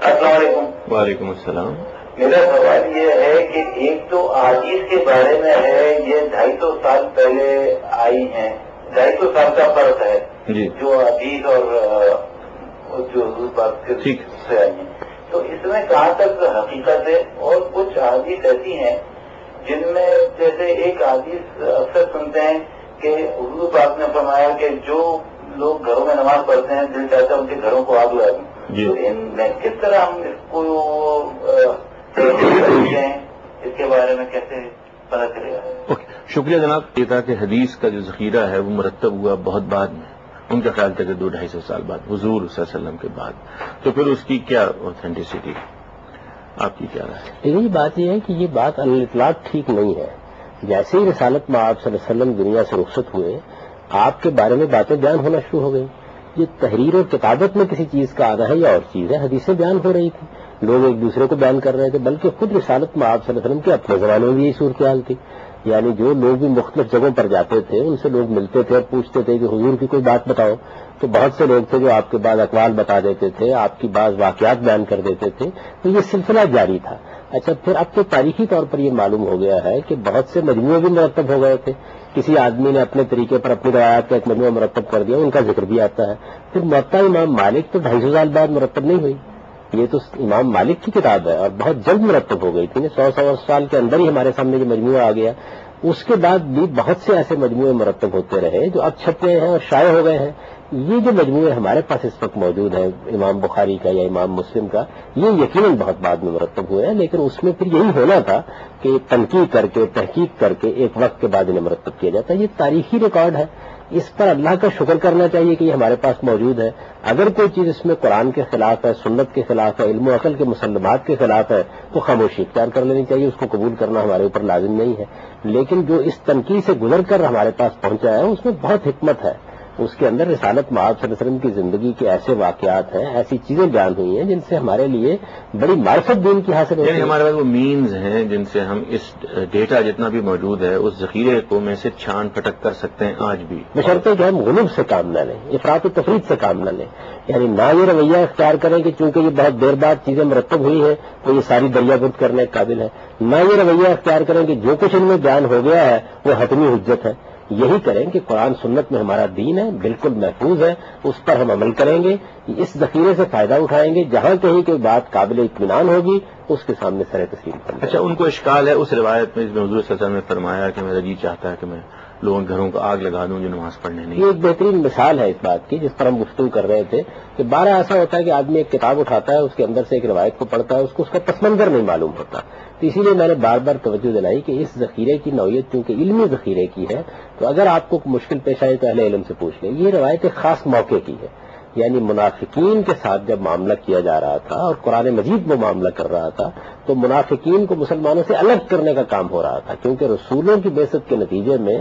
السلام علیکم. وعلیکم السلام. میرا سوال یہ ہے کہ ایک تو احادیث کے بارے میں ہے، یہ 250 سال پہلے آئی ہیں، 250 سال کا فرق ہے جی جو حدیث اور جو حضور پاک سے آئی ہیں، تو اس میں کہاں تک حقیقت ہے؟ اور کچھ احادیث ایسی ہیں جن میں جیسے ایک حدیث اکثر سنتے ہیں کہ حضور پاک نے فرمایا کہ جو لوگ گھروں میں نماز پڑھتے ہیں دل چاہتا ہے ان کے گھروں کو آگ لگا دیں. تو ان میں کس طرح ہم اس کو ہیں، اس کے بارے میں کیسے پتہ چلے گا؟ شکریہ جناب. یہ تھا کہ حدیث کا جو ذخیرہ ہے وہ مرتب ہوا بہت بعد میں، ان کا خیال تھا کہ 200-250 سال بعد، حضور صلی اللہ علیہ وسلم کے بعد. تو پھر اس کی کیا اوتھینٹسٹی، آپ کی کیا رائے؟ یہی بات یہ ہے کہ یہ بات علی الاطلاق ٹھیک نہیں ہے. جیسے ہی رسالت میں آپ صلی اللہ علیہ وسلم دنیا سے رخصت ہوئے، آپ کے بارے میں باتیں بیان ہونا شروع ہو گئی. یہ تحریر اور کتابت میں کسی چیز کا آنا ہے یا اور چیز ہے، حدیثیں بیان ہو رہی تھی، لوگ ایک دوسرے کو بیان کر رہے تھے، بلکہ خود رسالت میں آپ صلی اللہ علیہ وسلم کے اپنے زمانے میں بھی یہی صورتحال تھی. یعنی جو لوگ بھی مختلف جگہوں پر جاتے تھے ان سے لوگ ملتے تھے اور پوچھتے تھے کہ حضور کی کوئی بات بتاؤ، تو بہت سے لوگ تھے جو آپ کے بعض اقوال بتا دیتے تھے، آپ کی بعض واقعات بیان کر دیتے تھے. تو یہ سلسلہ جاری تھا. اچھا، پھر اب تو تاریخی طور پر یہ معلوم ہو گیا ہے کہ بہت سے مجموعے بھی مرتب ہو گئے تھے. کسی آدمی نے اپنے طریقے پر اپنی روایات کا ایک مجموعہ مرتب کر دیا، ان کا ذکر بھی آتا ہے. پھر موطا امام مالک تو 250 سال بعد مرتب نہیں ہوئی، یہ تو امام مالک کی کتاب ہے اور بہت جلد مرتب ہو گئی تھی. 100 سال کے اندر ہی ہمارے سامنے یہ مجموعہ آ گیا. اس کے بعد بھی بہت سے ایسے مجموعے مرتب ہوتے رہے جو اب چھپے ہیں اور شائع ہو گئے ہیں. یہ جو مجموعے ہمارے پاس اس وقت موجود ہیں امام بخاری کا یا امام مسلم کا، یہ یقیناً بہت بعد میں مرتب ہوئے ہیں، لیکن اس میں پھر یہی ہونا تھا کہ تنقیح کر کے تحقیق کر کے ایک وقت کے بعد انہیں مرتب کیا جاتا ہے. یہ تاریخی ریکارڈ ہے، اس پر اللہ کا شکر کرنا چاہیے کہ یہ ہمارے پاس موجود ہے. اگر کوئی چیز اس میں قرآن کے خلاف ہے، سنت کے خلاف ہے، علم و عقل کے مسلمات کے خلاف ہے تو خاموشی اختیار کر لینی چاہیے، اس کو قبول کرنا ہمارے اوپر لازم نہیں ہے. لیکن جو اس تنقیح سے گزر کر ہمارے پاس پہنچا ہے اس میں بہت حکمت ہے. اس کے اندر رسالت مآب صلی اللہ علیہ وسلم کی زندگی کے ایسے واقعات ہیں، ایسی چیزیں بیان ہوئی ہیں جن سے ہمارے لیے بڑی معرفت دین کی حاصل ہوتی ہے. یعنی ہمارے پاس وہ مینز ہیں جن سے ہم اس ڈیٹا جتنا بھی موجود ہے اس ذخیرے کو میں سے چھان پھٹک کر سکتے ہیں آج بھی، بشرطے کہ ہم غلوب سے کام نہ لیں، افراط و تفریط سے کام نہ لیں. یعنی نہ یہ رویہ اختیار کریں کہ چونکہ یہ بہت دیر بعد چیزیں مرتب ہوئی ہیں تو یہ ساری دریا گرد کرنے کے قابل ہے. نہ یہ رویہ اختیار کریں کہ جو کچھ ان میں بیان ہو گیا ہے وہ حتمی حجت ہے. یہی کریں کہ قرآن سنت میں ہمارا دین ہے، بالکل محفوظ ہے، اس پر ہم عمل کریں گے، اس ذخیرے سے فائدہ اٹھائیں گے. جہاں کہیں کوئی بات قابل اطمینان ہوگی اس کے سامنے سر تسلیم کریں گے. اچھا، ان کو اشکال ہے اس روایت میں، اس میں حضور صلی اللہ علیہ وسلم نے فرمایا کہ میرا جی چاہتا ہے کہ میں لوگوں کے گھروں کو آگ لگا دوں جو نماز پڑھنے نہیں. یہ ایک بہترین مثال ہے اس بات کی جس پر ہم گفتگو کر رہے تھے کہ بارہ ایسا ہوتا ہے کہ آدمی ایک کتاب اٹھاتا ہے، اس کے اندر سے ایک روایت کو پڑھتا ہے، اس کو اس کا پس منظر نہیں معلوم ہوتا. تو اسی لیے میں نے بار بار توجہ دلائی کہ اس ذخیرے کی نوعیت چونکہ علمی ذخیرے کی ہے تو اگر آپ کو مشکل پیش آئے تو اہل علم سے پوچھ لیں. یہ روایت ایک خاص موقع کی ہے، یعنی منافقین کے ساتھ جب معاملہ کیا جا رہا تھا اور قرآن مجید وہ معاملہ کر رہا تھا تو منافقین کو مسلمانوں سے الگ کرنے کا کام ہو رہا تھا، کیونکہ رسولوں کی بعثت کے نتیجے میں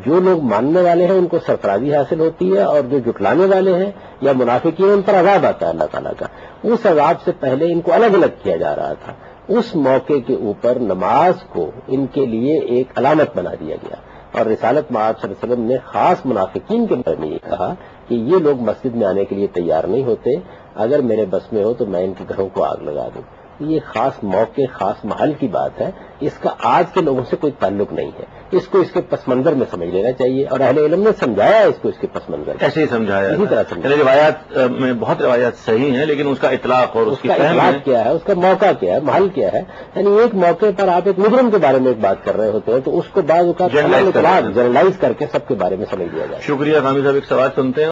جو لوگ ماننے والے ہیں ان کو سرفرازی حاصل ہوتی ہے اور جو جھٹلانے والے ہیں یا منافقین ان پر عذاب آتا ہے اللہ تعالیٰ کا. اس عذاب سے پہلے ان کو الگ الگ کیا جا رہا تھا. اس موقع کے اوپر نماز کو ان کے لیے ایک علامت بنا دیا گیا اور رسالت مآب صلی اللہ علیہ وسلم نے خاص منافقین کے بارے میں یہ کہا کہ یہ لوگ مسجد میں آنے کے لیے تیار نہیں ہوتے، اگر میرے بس میں ہو تو میں ان کے گھروں کو آگ لگا دوں. یہ خاص موقع، خاص محل کی بات ہے، اس کا آج کے لوگوں سے کوئی تعلق نہیں ہے. اس کو اس کے پس منظر میں سمجھ لینا چاہیے اور اہل علم نے سمجھایا اس کو اس کے پس منظر ایسے ہی سمجھایا، اسی طرح سمجھایا. روایات میں بہت روایات صحیح ہیں لیکن اس کا اطلاق اور اس کی اطلاق کیا ہے، اس کا موقع کیا ہے، محل کیا ہے. یعنی ایک موقع پر آپ ایک مجرم کے بارے میں ایک بات کر رہے ہوتے ہیں تو اس کو بعض اوقات جنرلائز کر کے سب کے بارے میں سمجھ لیا جائے. شکریہ. غامی صاحب ایک سوال سنتے ہیں.